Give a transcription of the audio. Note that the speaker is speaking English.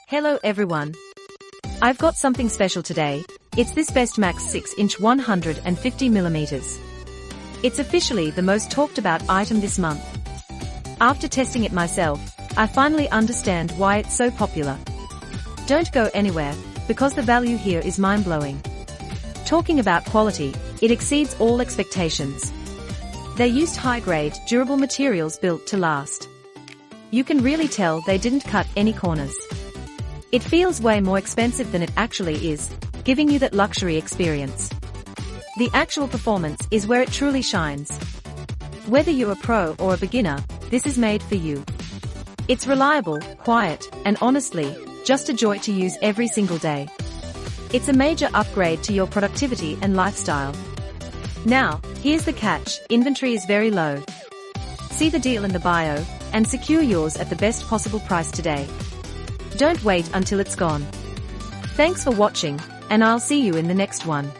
Hello everyone. I've got something special today. It's this best MAXXT 6Inch 150mm. It's officially the most talked about item this month. After testing it myself, I finally understand why it's so popular. Don't go anywhere, because the value here is mind-blowing. Talking about quality, it exceeds all expectations. They used high-grade, durable materials built to last. You can really tell they didn't cut any corners. It feels way more expensive than it actually is, giving you that luxury experience. The actual performance is where it truly shines. Whether you're a pro or a beginner, this is made for you. It's reliable, quiet, and honestly, just a joy to use every single day. It's a major upgrade to your productivity and lifestyle. Now, here's the catch: inventory is very low. See the deal in the bio, and secure yours at the best possible price today. Don't wait until it's gone. Thanks for watching, and I'll see you in the next one.